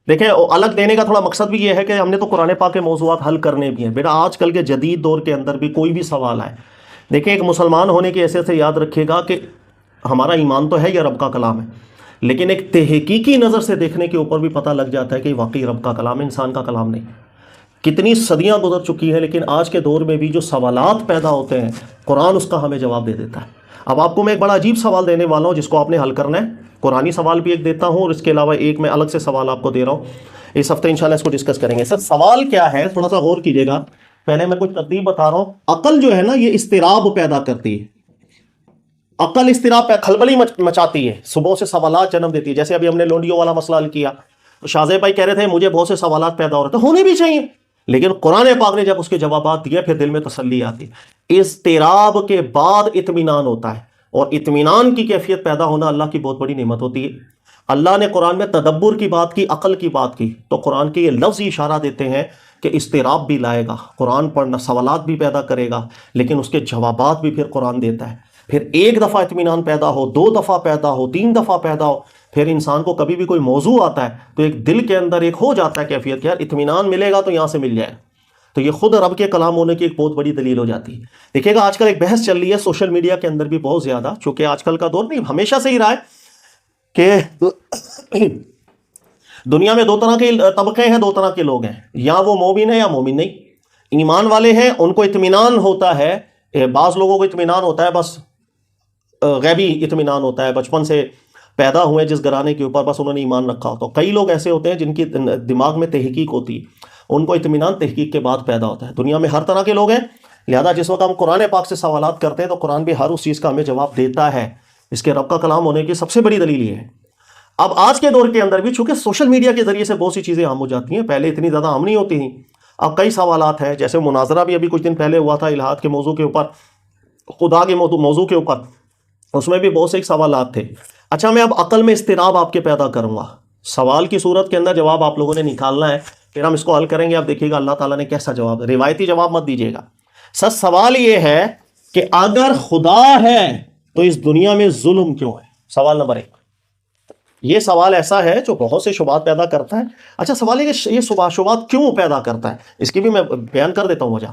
دیکھیں الگ دینے کا تھوڑا مقصد بھی یہ ہے کہ ہم نے تو قرآن پاک کے موضوعات حل کرنے بھی ہیں بیٹا. آج کل کے جدید دور کے اندر بھی کوئی بھی سوال آئے, دیکھیں ایک مسلمان ہونے کی حیثیت سے یاد رکھیے گا کہ ہمارا ایمان تو ہے یہ رب کا کلام ہے, لیکن ایک تحقیقی نظر سے دیکھنے کے اوپر بھی پتہ لگ جاتا ہے کہ واقعی رب کا کلام ہے, انسان کا کلام نہیں. کتنی صدیاں گزر چکی ہیں, لیکن آج کے دور میں بھی جو سوالات پیدا ہوتے ہیں قرآن اس کا ہمیں جواب دے دیتا ہے. اب آپ کو میں ایک بڑا عجیب سوال دینے والا ہوں جس کو آپ نے حل کرنا ہے. قرآنی سوال بھی ایک دیتا ہوں اور اس کے علاوہ ایک میں الگ سے سوال آپ کو دے رہا ہوں. اس ہفتے انشاءاللہ اس کو ڈسکس کریں گے. سر سوال کیا ہے, تھوڑا سا غور کیجیے گا. پہلے میں کچھ ترتیب بتا رہا ہوں. عقل جو ہے نا یہ اضطراب پیدا کرتی ہے. عقل اضطراب کھلبلی مچاتی ہے, صبح سے سوالات جنم دیتی ہے. جیسے ابھی ہم نے لونڈیوں والا مسئلہ حل کیا, تو شاہزیب بھائی کہہ رہے تھے مجھے بہت سے سوالات پیدا ہو رہے تھے, ہونے بھی چاہیے, لیکن قرآن پاک نے جب اس کے جوابات دیے پھر دل میں تسلی آتی. اضطراب کے بعد اطمینان ہوتا ہے, اور اطمینان کی کیفیت پیدا ہونا اللہ کی بہت بڑی نعمت ہوتی ہے. اللہ نے قرآن میں تدبر کی بات کی, عقل کی بات کی, تو قرآن کے یہ لفظ ہی اشارہ دیتے ہیں کہ اضطراب بھی لائے گا. قرآن پڑھنا سوالات بھی پیدا کرے گا, لیکن اس کے جوابات بھی پھر قرآن دیتا ہے. پھر ایک دفعہ اطمینان پیدا ہو, 2 دفعہ پیدا ہو, 3 دفعہ پیدا ہو, پھر انسان کو کبھی بھی کوئی موضوع آتا ہے تو ایک دل کے اندر ایک ہو جاتا ہے کیفیت کہ یار اطمینان ملے گا تو یہاں سے مل جائے. تو یہ خود رب کے کلام ہونے کی ایک بہت بڑی دلیل ہو جاتی ہے. دیکھیے گا آج کل ایک بحث چل رہی ہے سوشل میڈیا کے اندر بھی بہت زیادہ, چونکہ آج کل کا دور نہیں ہمیشہ سے ہی رہا ہے کہ دنیا میں 2 طرح کے طبقے ہیں, 2 طرح کے لوگ ہیں, یا وہ مومن ہیں یا مومن نہیں. ایمان والے ہیں ان کو اطمینان ہوتا ہے, بعض لوگوں کو اطمینان ہوتا ہے بس غیبی اطمینان ہوتا ہے, بچپن سے پیدا ہوئے جس گھرانے کے اوپر بس انہوں نے ایمان رکھا. تو کئی لوگ ایسے ہوتے ہیں جن کی دماغ میں تحقیق ہوتی ہے, ان کو اطمینان تحقیق کے بعد پیدا ہوتا ہے. دنیا میں ہر طرح کے لوگ ہیں, لہذا جس وقت ہم قرآن پاک سے سوالات کرتے ہیں تو قرآن بھی ہر اس چیز کا ہمیں جواب دیتا ہے. اس کے رب کا کلام ہونے کی سب سے بڑی دلیل یہ ہے. اب آج کے دور کے اندر بھی چونکہ سوشل میڈیا کے ذریعے سے بہت سی چیزیں عام ہو جاتی ہیں, پہلے اتنی زیادہ عام نہیں ہوتی تھیں. اب کئی سوالات ہیں, جیسے مناظرہ بھی ابھی کچھ دن پہلے ہوا تھا الہاد کے موضوع کے اوپر, خدا کے موضوع کے اوپر, اس میں بھی بہت سے سوالات تھے. اچھا میں اب عقل میں اضطراب آپ کے پیدا کروں گا, سوال کی صورت کے اندر جواب آپ لوگوں نے نکالنا ہے, پھر ہم اس کو حل کریں گے. آپ دیکھیے گا اللہ تعالیٰ نے کیسا جواب, روایتی جواب مت دیجیے گا. سر سوال یہ ہے کہ اگر خدا ہے تو اس دنیا میں ظلم کیوں ہے؟ سوال نمبر 1. یہ سوال ایسا ہے جو بہت سے شبہات پیدا کرتا ہے. اچھا سوال ہے کہ یہ شبہات کیوں پیدا کرتا ہے, اس کی بھی میں بیان کر دیتا ہوں وجہ.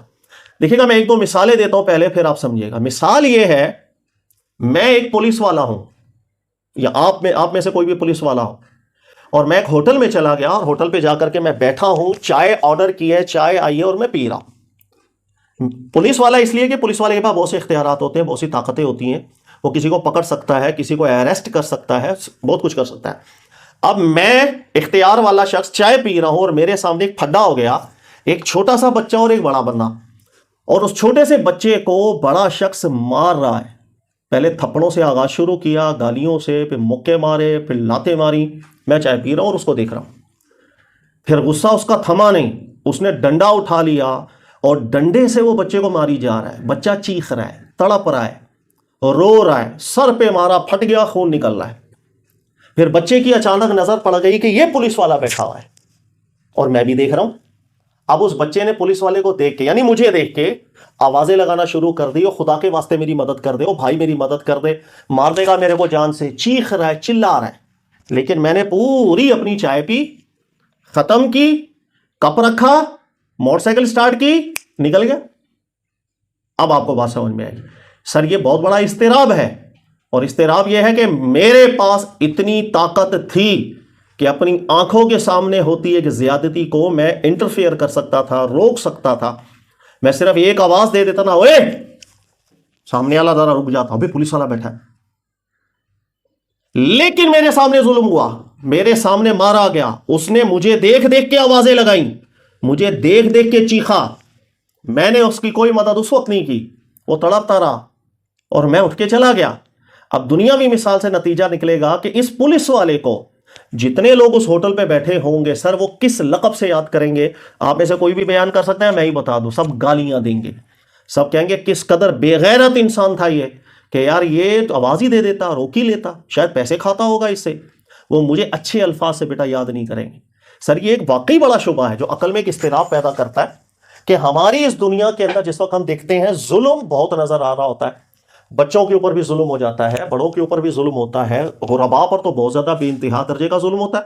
دیکھیے گا میں 1-2 مثالیں دیتا ہوں پہلے, پھر آپ سمجھیے گا. مثال یہ ہے, میں ایک پولیس والا ہوں, یا آپ میں سے کوئی بھی پولیس والا ہو, اور میں ایک ہوٹل میں چلا گیا, اور ہوٹل پہ جا کر کے میں بیٹھا ہوں, چائے آرڈر کی ہے, چائے آئی ہے اور میں پی رہا ہوں. پولیس والا اس لیے کہ پولیس والے کے پاس بہت سے اختیارات ہوتے ہیں, بہت سی طاقتیں ہوتی ہیں, وہ کسی کو پکڑ سکتا ہے, کسی کو اریسٹ کر سکتا ہے, بہت کچھ کر سکتا ہے. اب میں اختیار والا شخص چائے پی رہا ہوں اور میرے سامنے ایک پھڈا ہو گیا, ایک چھوٹا سا بچہ اور ایک بڑا بندہ, اور اس چھوٹے سے بچے کو بڑا شخص مار رہا ہے. پہلے تھپڑوں سے آغاز شروع کیا, گالیوں سے, پھر مکے مارے, پھر لاتیں ماری. میں چائے پی رہا ہوں اور اس کو دیکھ رہا ہوں. پھر غصہ اس کا تھما نہیں, اس نے ڈنڈا اٹھا لیا اور ڈنڈے سے وہ بچے کو ماری جا رہا ہے. بچہ چیخ رہا ہے, تڑپ رہا ہے, رو رہا ہے, سر پہ مارا, پھٹ گیا, خون نکل رہا ہے. پھر بچے کی اچانک نظر پڑ گئی کہ یہ پولیس والا بیٹھا ہوا ہے اور میں بھی دیکھ رہا ہوں. اب اس بچے نے پولیس والے کو دیکھ کے, یعنی مجھے دیکھ کے, آوازیں لگانا شروع کر دی, اور خدا کے واسطے میری مدد کر دے, او بھائی میری مدد کر دے, مار دے گا میرے کو جان سے. چیخ رہا ہے, چلا رہا ہے. لیکن میں نے پوری اپنی چائے پی, ختم کی, کپ رکھا, موٹر سائیکل سٹارٹ کی, نکل گیا. اب آپ کو بات سمجھ میں آئے گی. سر یہ بہت بڑا اضطراب ہے, اور اضطراب یہ ہے کہ میرے پاس اتنی طاقت تھی کہ اپنی آنکھوں کے سامنے ہوتی ایک زیادتی کو میں انٹرفیئر کر سکتا تھا, روک سکتا تھا. میں صرف ایک آواز دے دیتا نا, اوے سامنے والا ذرا رک جاتا, ابھی پولیس والا بیٹھا ہے. لیکن میرے سامنے ظلم ہوا, میرے سامنے مارا گیا. اس نے مجھے دیکھ دیکھ کے آوازیں لگائیں, مجھے دیکھ دیکھ کے چیخا. میں نے اس کی کوئی مدد اس وقت نہیں کی, وہ تڑپتا رہا اور میں اٹھ کے چلا گیا. اب دنیاوی مثال سے نتیجہ نکلے گا کہ اس پولیس والے کو جتنے لوگ اس ہوٹل پہ بیٹھے ہوں گے, سر وہ کس لقب سے یاد کریں گے؟ آپ میں سے کوئی بھی بیان کر سکتا ہے؟ میں ہی بتا دوں. سب گالیاں دیں گے, سب کہیں گے کس قدر بے غیرت انسان تھا یہ, کہ یار یہ تو آواز ہی دے دیتا, روک ہی لیتا, شاید پیسے کھاتا ہوگا اس سے. وہ مجھے اچھے الفاظ سے بیٹا یاد نہیں کریں گے. سر یہ ایک واقعی بڑا شبہ ہے جو عقل میں ایک اضطراب پیدا کرتا ہے کہ ہماری اس دنیا کے اندر جس وقت ہم دیکھتے ہیں ظلم بہت نظر آ رہا ہوتا ہے. بچوں کے اوپر بھی ظلم ہو جاتا ہے, بڑوں کے اوپر بھی ظلم ہوتا ہے, غرباء پر تو بہت زیادہ بے انتہا درجے کا ظلم ہوتا ہے.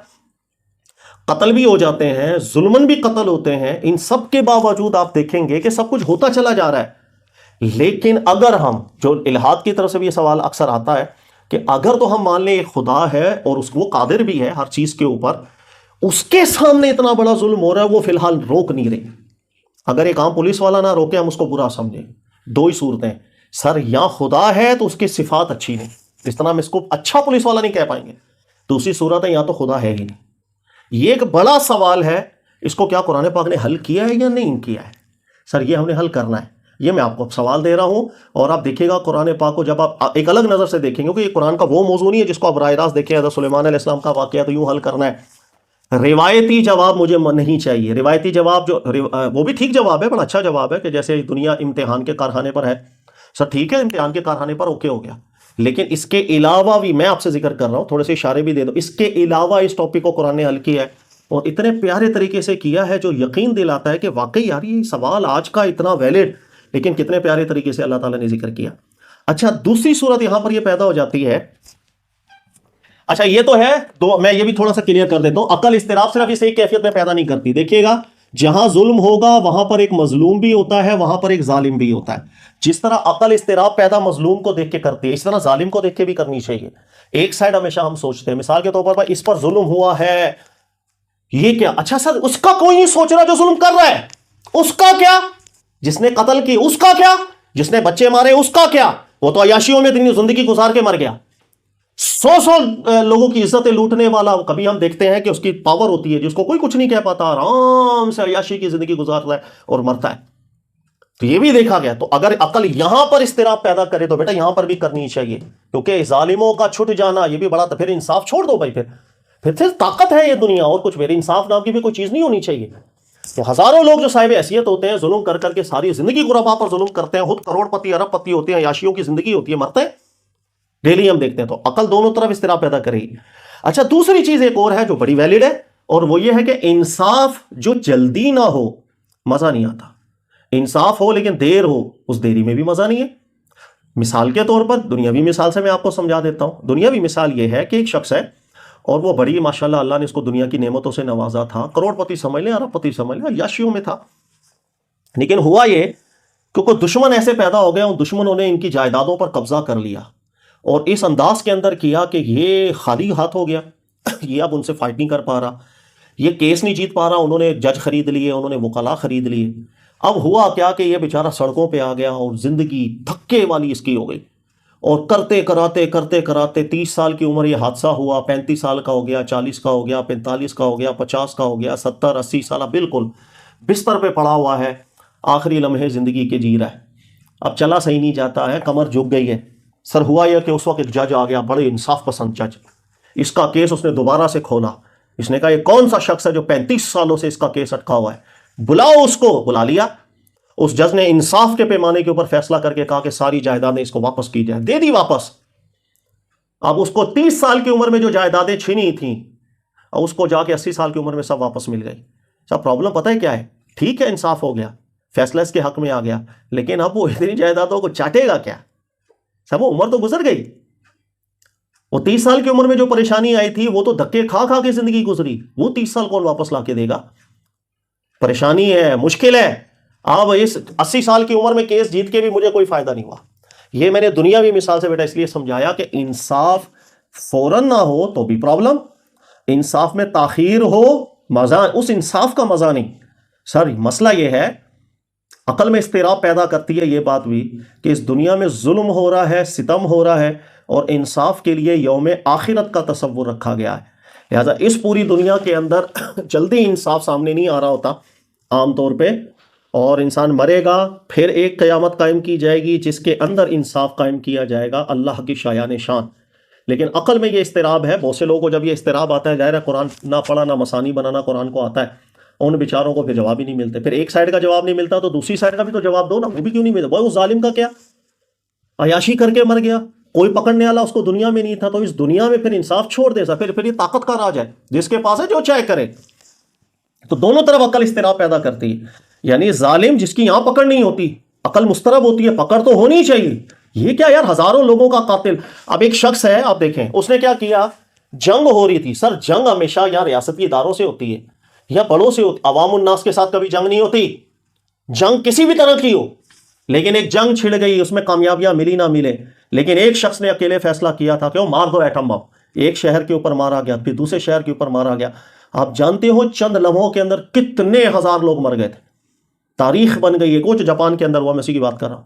قتل بھی ہو جاتے ہیں، ظلمن بھی قتل ہوتے ہیں، ان سب کے باوجود آپ دیکھیں گے کہ سب کچھ ہوتا چلا جا رہا ہے۔ لیکن اگر ہم، جو الہاد کی طرف سے بھی یہ سوال اکثر آتا ہے کہ اگر تو ہم مان لیں ایک خدا ہے اور وہ قادر بھی ہے ہر چیز کے اوپر، اس کے سامنے اتنا بڑا ظلم ہو رہا ہے، وہ فی الحال روک نہیں رہی۔ اگر ایک عام پولیس والا نہ روکے ہم اس کو برا سمجھیں، دو ہی صورتیں، سر یا خدا ہے تو اس کی صفات اچھی نہیں، اس طرح ہم اس کو اچھا پولیس والا نہیں کہہ پائیں گے، دوسری صورت ہے یا تو خدا ہے ہی نہیں۔ یہ ایک بڑا سوال ہے، اس کو کیا قرآن پاک نے حل کیا ہے یا نہیں کیا ہے؟ سر یہ ہم نے حل کرنا ہے، یہ میں آپ کو سوال دے رہا ہوں، اور آپ دیکھیے گا قرآن پاک کو جب آپ ایک الگ نظر سے دیکھیں گے، کیونکہ یہ قرآن کا وہ موضوع نہیں ہے جس کو آپ براہ راست دیکھیں حضرت سلیمان علیہ السلام کا واقعہ تو یوں حل کرنا ہے۔ روایتی جواب مجھے نہیں چاہیے، روایتی جواب جو وہ بھی ٹھیک جواب ہے، بڑا اچھا جواب ہے کہ جیسے دنیا امتحان کے کارخانے پر ہے، سر ٹھیک ہے امتحان کے کارخانے پر اوکے ہو گیا، لیکن اس کے علاوہ بھی میں آپ سے ذکر کر رہا ہوں، تھوڑے سے اشارے بھی دے دو، اس کے علاوہ اس ٹاپک کو قرآن نے حل کیا ہے، اور اتنے پیارے طریقے سے کیا ہے جو یقین دلاتا ہے کہ واقعی یار یہ سوال آج کا اتنا ویلڈ، لیکن کتنے پیارے طریقے سے اللہ تعالیٰ نے ذکر کیا۔ اچھا دوسری صورت یہاں پر یہ پیدا ہو جاتی ہے، اچھا یہ تو ہے دو، میں یہ بھی تھوڑا سا کلیئر کر دیتا ہوں، عقل اضطراب صرف اس ایک کیفیت میں پیدا نہیں کرتی، دیکھیے گا جہاں ظلم ہوگا وہاں پر ایک مظلوم بھی ہوتا ہے، وہاں پر ایک ظالم بھی ہوتا ہے۔ جس طرح عقل اضطراب پیدا مظلوم کو دیکھ کے کرتی ہے، اس طرح ظالم کو دیکھ کے بھی کرنی چاہیے۔ ایک سائڈ ہمیشہ ہم سوچتے ہیں، مثال کے طور پر اس پر ظلم ہوا ہے، یہ کیا، اچھا سر اس کا کوئی نہیں سوچ رہا جو ظلم کر رہا ہے، اس کا کیا، جس نے قتل کی اس کا کیا، جس نے بچے مارے اس کا کیا، وہ تو عیاشیوں میں اتنی زندگی گزار کے مر گیا، سو لوگوں کی عزتیں لوٹنے والا، کبھی ہم دیکھتے ہیں کہ اس کی پاور ہوتی ہے جس کو کوئی کچھ نہیں کہہ پاتا، آرام سے عیاشی کی زندگی گزارتا ہے اور مرتا ہے، تو یہ بھی دیکھا گیا۔ تو اگر عقل یہاں پر اضطراب پیدا کرے تو بیٹا یہاں پر بھی کرنی چاہیے، کیونکہ ظالموں کا چھٹ جانا یہ بھی بڑا، تو پھر انصاف چھوڑ دو بھائی، پھر طاقت ہے یہ دنیا، اور کچھ میرے انصاف نام کی بھی کوئی چیز نہیں ہونی چاہیے۔ کہ ہزاروں لوگ جو صاحب حیثیت ہوتے ہیں ظلم کر کر کے ساری زندگی غربا پر ظلم کرتے ہیں، خود کروڑ پتی ارب پتی ہوتے ہیں، عیاشیوں کی زندگی ہوتی ہے، مرتے ہیں ڈیلی ہم دیکھتے ہیں، تو عقل دونوں طرف اضطراب پیدا کرے گی۔ اچھا دوسری چیز ایک اور ہے جو بڑی ویلڈ ہے، اور وہ یہ ہے کہ انصاف جو جلدی نہ ہو مزہ نہیں آتا، انصاف ہو لیکن دیر ہو، اس دیری میں بھی مزہ نہیں ہے۔ مثال کے طور پر دنیاوی مثال سے میں آپ کو سمجھا دیتا ہوں، دنیاوی مثال یہ ہے کہ ایک شخص ہے اور وہ بڑی ماشاءاللہ اللہ نے اس کو دنیا کی نعمتوں سے نوازا تھا، کروڑ پتی سمجھ لیں، ارب پتی سمجھ لیں، عیاشیوں میں تھا، لیکن ہوا یہ کہ کوئی دشمن ایسے پیدا ہو گیا، ان دشمنوں نے ان کی جائیدادوں پر قبضہ کر لیا، اور اس انداز کے اندر کیا کہ یہ خالی ہاتھ ہو گیا، یہ اب ان سے فائٹ نہیں کر پا رہا، یہ کیس نہیں جیت پا رہا، انہوں نے جج خرید لیے، انہوں نے وکلاء خرید لیے۔ اب ہوا کیا کہ یہ بیچارہ سڑکوں پہ آ گیا اور زندگی دھکے والی اس کی ہو گئی، اور کرتے کراتے 30 سال کی عمر یہ حادثہ ہوا، 35 سال کا ہو گیا، 40 کا ہو گیا، 45 کا ہو گیا، 50 کا ہو گیا، 70 80 سالہ بالکل بستر پہ پڑا ہوا ہے، آخری لمحے زندگی کے جی رہا ہے، اب چلا صحیح نہیں جاتا ہے، کمر جھک گئی ہے۔ سر ہوا یہ کہ اس وقت ایک جج آ گیا، بڑے انصاف پسند جج، اس کا کیس اس نے دوبارہ سے کھولا، اس نے کہا یہ کون سا شخص ہے جو 35 سالوں سے اس کا کیس اٹکا ہوا ہے، بلاؤ اس کو۔ بلا لیا، اس جج نے انصاف کے پیمانے کے اوپر فیصلہ کر کے کہا کہ ساری جائیدادیں اس کو واپس کی جائیں، دے دی واپس۔ اب اس کو 30 سال کی عمر میں جو جائیدادیں چھینی تھیں، اب اس کو جا کے 80 سال کی عمر میں سب واپس مل گئی۔ سب پرابلم پتہ ہے کیا ہے؟ ٹھیک ہے انصاف ہو گیا، فیصلہ اس کے حق میں آ گیا، لیکن اب وہ اتنی جائیدادوں کو چاٹے گا کیا؟ سب وہ عمر تو گزر گئی، وہ 30 سال کی عمر میں جو پریشانی آئی تھی وہ تو دھکے کھا کھا کے زندگی گزری، وہ 30 سال کون واپس لا کے دے گا؟ پریشانی ہے، مشکل ہے۔ اب اس 80 سال کی عمر میں کیس جیت کے بھی مجھے کوئی فائدہ نہیں ہوا۔ یہ میں نے دنیاوی مثال سے بیٹا اس لیے سمجھایا کہ انصاف فوراً نہ ہو تو بھی پرابلم، انصاف میں تاخیر ہو مزہ، اس انصاف کا مزہ نہیں۔ سر مسئلہ یہ ہے، عقل میں اضطراب پیدا کرتی ہے یہ بات بھی کہ اس دنیا میں ظلم ہو رہا ہے، ستم ہو رہا ہے، اور انصاف کے لیے یوم آخرت کا تصور رکھا گیا ہے، لہذا اس پوری دنیا کے اندر جلدی انصاف سامنے نہیں آ رہا ہوتا عام طور پہ، اور انسان مرے گا، پھر ایک قیامت قائم کی جائے گی جس کے اندر انصاف قائم کیا جائے گا، اللہ کی شایان شان۔ لیکن عقل میں یہ اضطراب ہے، بہت سے لوگوں کو جب یہ اضطراب آتا ہے، ظاہر ہے قرآن نہ پڑھا نہ مسانی بنانا قرآن کو آتا ہے، ان بیچاروں کو پھر جواب ہی نہیں ملتے، پھر ایک سائڈ کا جواب نہیں ملتا تو دوسری سائڈ کا بھی تو جواب دو نا، وہ بھی کیوں نہیں ملتا؟ وہ ظالم کا کیا، عیاشی کر کے مر گیا، کوئی پکڑنے والا اس کو دنیا میں نہیں تھا، تو اس دنیا میں پھر انصاف چھوڑ دے سا، پھر یہ طاقت کا راج ہے، جس کے پاس ہے جو چاہے کرے۔ تو دونوں طرف عقل اضطراب پیدا کرتی ہے، یعنی ظالم جس کی یہاں پکڑ نہیں ہوتی، عقل مضطرب ہوتی ہے، پکڑ تو ہونی چاہیے، یہ کیا یار ہزاروں لوگوں کا قاتل۔ اب ایک شخص ہے، آپ دیکھیں اس نے کیا کیا جنگ ہو رہی تھی. سر جنگ ہمیشہ یا ریاستی اداروں سے ہوتی ہے یا بڑوں سے ہوتی. عوام الناس کے ساتھ کبھی جنگ نہیں ہوتی, جنگ کسی بھی طرح کی ہو. لیکن ایک جنگ چھڑ گئی, اس میں کامیابیاں ملی نہ ملے, لیکن ایک شخص نے اکیلے فیصلہ کیا تھا کہ وہ مار دو ایٹم بم. ایک شہر کے اوپر مارا گیا, پھر دوسرے شہر کے اوپر مارا گیا. آپ جانتے ہو چند لمحوں کے اندر کتنے ہزار لوگ مر گئے تھے. تاریخ بن گئی ہے. کچھ جاپان کے اندر ہوا, میں اسی کی بات کر رہا ہوں.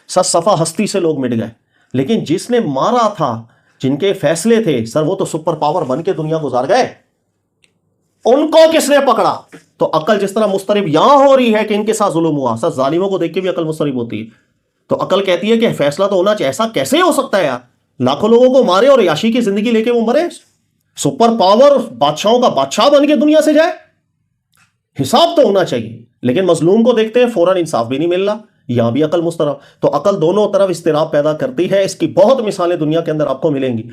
صفا ہستی سے لوگ مٹ گئے. لیکن جس نے مارا تھا, جن کے فیصلے تھے, سر وہ تو سپر پاور بن کے دنیا گزار گئے. ان کو کس نے پکڑا؟ تو عقل جس طرح مسترب یہاں ہو رہی ہے کہ ان کے ساتھ ظلم ہوا, سر ظالموں کو دیکھ کے بھی عقل مسترب ہوتی ہے. تو عقل کہتی ہے کہ فیصلہ تو ہونا چاہیے. ایسا کیسے ہو سکتا ہے یار؟ لاکھوں لوگوں کو مارے اور عیاشی کی زندگی لے کے وہ مرے, سپر پاور بادشاہوں کا بادشاہ بن کے دنیا سے جائے. حساب تو ہونا چاہیے. لیکن مظلوم کو دیکھتے ہیں فوراً انصاف بھی نہیں مل رہا, یہاں بھی عقل مسترب. تو عقل دونوں طرف اضطراب پیدا کرتی ہے. اس کی بہت مثالیں دنیا کے اندر آپ کو ملیں گی.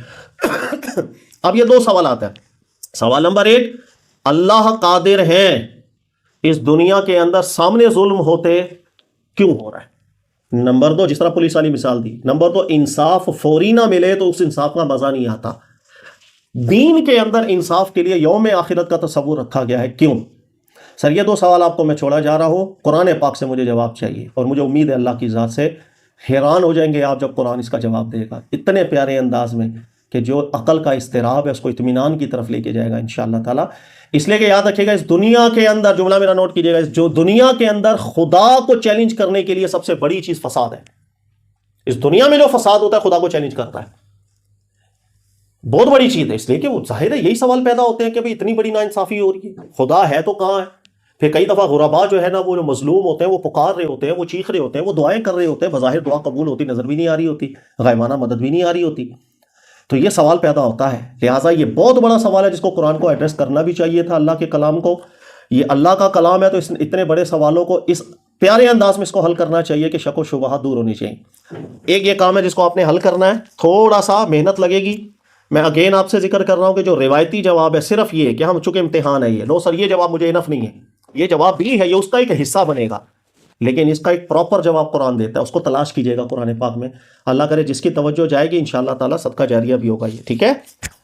اب یہ دو سوالات ہیں. سوال نمبر 1, اللہ قادر ہیں, اس دنیا کے اندر سامنے ظلم ہوتے کیوں ہو رہا ہے؟ نمبر 2, جس طرح پولیس والی مثال دی. نمبر 2, انصاف فوری نہ ملے تو اس انصاف کا مزہ نہیں آتا. دین کے اندر انصاف کے لیے یوم آخرت کا تصور رکھا گیا ہے, کیوں؟ سر یہ دو سوال آپ کو میں چھوڑا جا رہا ہوں, قرآن پاک سے مجھے جواب چاہیے, اور مجھے امید ہے اللہ کی ذات سے حیران ہو جائیں گے آپ جب قرآن اس کا جواب دے گا اتنے پیارے انداز میں کہ جو عقل کا اضطراب ہے اس کو اطمینان کی طرف لے کے جائے گا انشاءاللہ تعالیٰ. اس لیے کہ یاد رکھیے گا, اس دنیا کے اندر, جملہ میرا نوٹ کیجیے گا, جو دنیا کے اندر خدا کو چیلنج کرنے کے لیے سب سے بڑی چیز فساد ہے. اس دنیا میں جو فساد ہوتا ہے خدا کو چیلنج کرتا ہے, بہت بڑی چیز ہے. اس لیے کہ وہ ظاہر ہے یہی سوال پیدا ہوتے ہیں کہ بھئی اتنی بڑی ناانصافی ہو رہی ہے, خدا ہے تو کہاں ہے؟ پھر کئی دفعہ غربا جو ہے نا, وہ جو مظلوم ہوتے ہیں وہ پکار رہے ہوتے ہیں, وہ چیخ رہے ہوتے ہیں, وہ دعائیں کر رہے ہوتے ہیں, بظاہر دعا قبول ہوتی نظر بھی نہیں آ رہی ہوتی, غائبانہ مدد بھی نہیں آ رہی ہوتی. تو یہ سوال پیدا ہوتا ہے. لہٰذا یہ بہت بڑا سوال ہے جس کو قرآن کو ایڈریس کرنا بھی چاہیے تھا, اللہ کے کلام کو. یہ اللہ کا کلام ہے تو اس اتنے بڑے سوالوں کو اس پیارے انداز میں اس کو حل کرنا چاہیے کہ شک و شبہات دور ہونی چاہیے. ایک یہ کام ہے جس کو آپ نے حل کرنا ہے, تھوڑا سا محنت لگے گی. میں اگین آپ سے ذکر کر رہا ہوں کہ جو روایتی جواب ہے صرف یہ کہ ہم چونکہ امتحان ہے, یہ لو سر یہ جواب مجھے انف نہیں ہے, یہ جواب بھی ہے, یہ اس کا ایک حصہ بنے گا, لیکن اس کا ایک پراپر جواب قرآن دیتا ہے, اس کو تلاش کیجئے گا قرآن پاک میں. اللہ کرے جس کی توجہ جائے گی انشاءاللہ تعالیٰ صدقہ جاریہ بھی ہوگا یہ, ٹھیک ہے.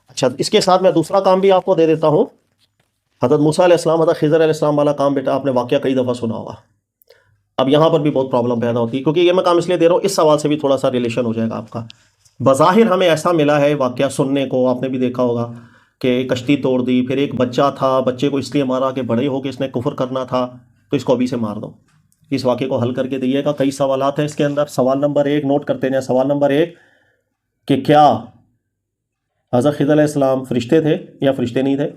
اچھا, اس کے ساتھ میں دوسرا کام بھی آپ کو دے دیتا ہوں. حضرت موسیٰ علیہ السلام, حضرت خضر علیہ السلام والا کام بیٹا آپ نے واقعہ کئی دفعہ سنا ہوگا. اب یہاں پر بھی بہت پرابلم پیدا ہوتی ہے, کیونکہ یہ میں کام اس لیے دے رہا ہوں, اس سوال سے بھی تھوڑا سا ریلیشن ہو جائے گا آپ کا. بظاہر ہمیں ایسا ملا ہے واقعہ سننے کو, آپ نے بھی دیکھا ہوگا کہ کشتی توڑ دی, پھر ایک بچہ تھا, بچے کو اس لیے مارا کہ بڑے ہو کے اس نے کفر کرنا تھا تو اس کو ابھی سے مار دو. اس واقعے کو حل کر کے دیئے گا. کئی سوالات ہیں اس کے اندر. سوال نمبر 1 نوٹ کرتے ہیں. سوال نمبر 1 کہ کیا حضرت خضر علیہ السلام فرشتے تھے یا فرشتے نہیں تھے؟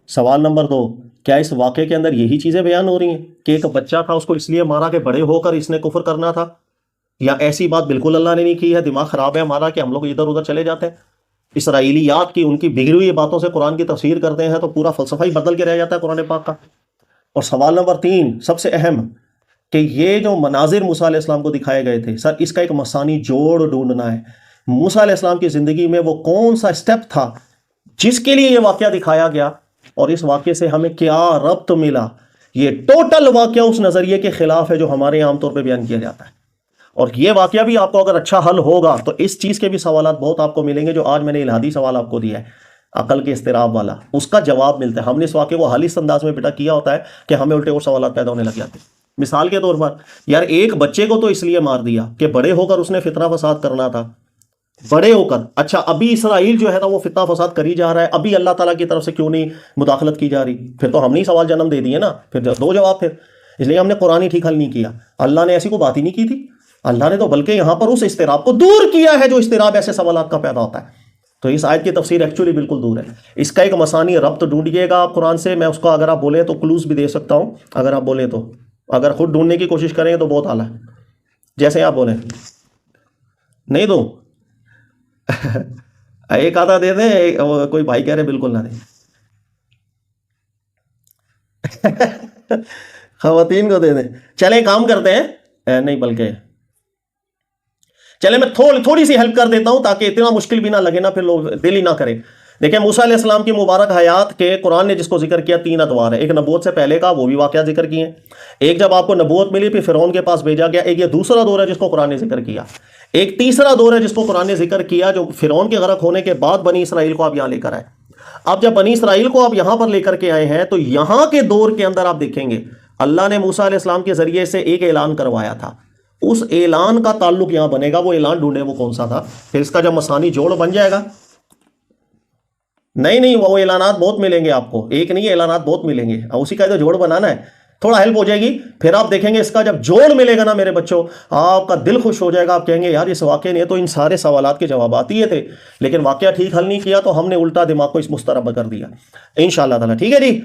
سوال نمبر 2 کیا اس واقعے کے اندر یہی چیزیں بیان ہو رہی ہیں کہ ایک بچہ تھا اس کو اس لیے مارا کہ بڑے ہو کر اس نے کفر کرنا تھا, یا ایسی بات بالکل اللہ نے نہیں کی ہے, دماغ خراب ہے ہمارا کہ ہم لوگ ادھر ادھر چلے جاتے ہیں, اسرائیلیات کی ان کی بگڑی ہوئی باتوں سے قرآن کی تفسیر کرتے ہیں تو پورا فلسفہ ہی بدل کے رہ جاتا ہے قرآن پاک کا. اور سوال نمبر 3 سب سے اہم کہ یہ جو مناظر موسیٰ علیہ السلام کو دکھائے گئے تھے, سر اس کا ایک مسانی جوڑ ڈھونڈنا ہے. موسیٰ علیہ السلام کی زندگی میں وہ کون سا اسٹیپ تھا جس کے لیے یہ واقعہ دکھایا گیا, اور اس واقعے سے ہمیں کیا ربط ملا. یہ ٹوٹل واقعہ اس نظریے کے خلاف ہے جو ہمارے عام طور پہ بیان کیا جاتا ہے. اور یہ واقعہ بھی آپ کو اگر اچھا حل ہوگا تو اس چیز کے بھی سوالات بہت آپ کو ملیں گے. جو آج میں نے الہادی سوال آپ کو دیا ہے عقل کے اضطراب والا, اس کا جواب ملتا ہے. ہم نے اس واقعے کو حل اس انداز میں بیٹا کیا ہوتا ہے کہ ہمیں الٹے اور سوالات پیدا ہونے لگ جاتے ہیں. مثال کے طور پر یار ایک بچے کو تو اس لیے مار دیا کہ بڑے ہو کر اس نے فتنہ فساد کرنا تھا, بڑے ہو کر. اچھا ابھی اسرائیل جو ہے نا وہ فتنہ فساد کری جا رہا ہے, ابھی اللہ تعالیٰ کی طرف سے کیوں نہیں مداخلت کی جا رہی؟ پھر تو ہم نے سوال جنم دے دیے نا, پھر 2 جواب. پھر اس لیے ہم نے قرآن ہی ٹھیک حل نہیں کیا. اللہ نے ایسی کوئی بات ہی نہیں کی تھی, اللہ نے تو بلکہ یہاں پر اس اضطراب کو دور کیا ہے جو اضطراب ایسے سوالات کا پیدا ہوتا ہے. تو اس آیت کی تفسیر ایکچولی بالکل دور ہے. اس کا ایک مسانی ربط ڈھونڈیے گا آپ قرآن سے. میں اس کو اگر آپ بولیں تو کلوز بھی دے سکتا ہوں, اگر آپ بولیں تو. اگر خود ڈھونڈنے کی کوشش کریں تو بہت اعلیٰ ہے, جیسے آپ بولیں. نہیں دوں ایک آدھا دے دیں, کوئی بھائی کہہ رہے بالکل نہ دیں. خواتین کو دے دیں. چلیں کام کرتے ہیں, نہیں بلکہ چلیں میں تھوڑی سی ہیلپ کر دیتا ہوں تاکہ اتنا مشکل بھی نہ لگے نا, پھر لوگ دل ہی نہ کریں. دیکھیں موسیٰ علیہ السلام کی مبارک حیات کے قرآن نے جس کو ذکر کیا 3 ادوار ہے. ایک نبوت سے پہلے کا, وہ بھی واقعہ ذکر کیے ہیں. ایک جب آپ کو نبوت ملی پھر فرعون کے پاس بھیجا گیا. ایک یہ دوسرا دور ہے جس کو قرآن نے ذکر کیا. ایک تیسرا دور ہے جس کو قرآن نے ذکر کیا جو فرعون کے غرق ہونے کے بعد بنی اسرائیل کو آپ یہاں لے کر آئے. اب جب بنی اسرائیل کو آپ یہاں پر لے کر کے آئے ہیں تو یہاں کے دور کے اندر آپ دیکھیں گے اللہ نے موسیٰ علیہ السلام کے ذریعے سے ایک اعلان کروایا تھا، اس اعلان کا تعلق یہاں بنے گا، وہ اعلان ڈھونڈے وہ کون سا تھا، پھر اس کا جب مسانی جوڑ بن جائے گا، نہیں وہ اعلانات بہت ملیں گے آپ کو، ایک نہیں اعلانات بہت ملیں گے، اسی کا جو جوڑ بنانا ہے تھوڑا ہیلپ ہو جائے گی، پھر آپ دیکھیں گے اس کا جب جوڑ ملے گا نا میرے بچوں، آپ کا دل خوش ہو جائے گا، آپ کہیں گے یار اس واقعے نے تو ان سارے سوالات کے جوابات ہی تھے، لیکن واقعہ ٹھیک حل نہیں کیا تو ہم نے الٹا دماغ کو اس مسترب کر دیا انشاءاللہ تعالی۔ ٹھیک ہے جی،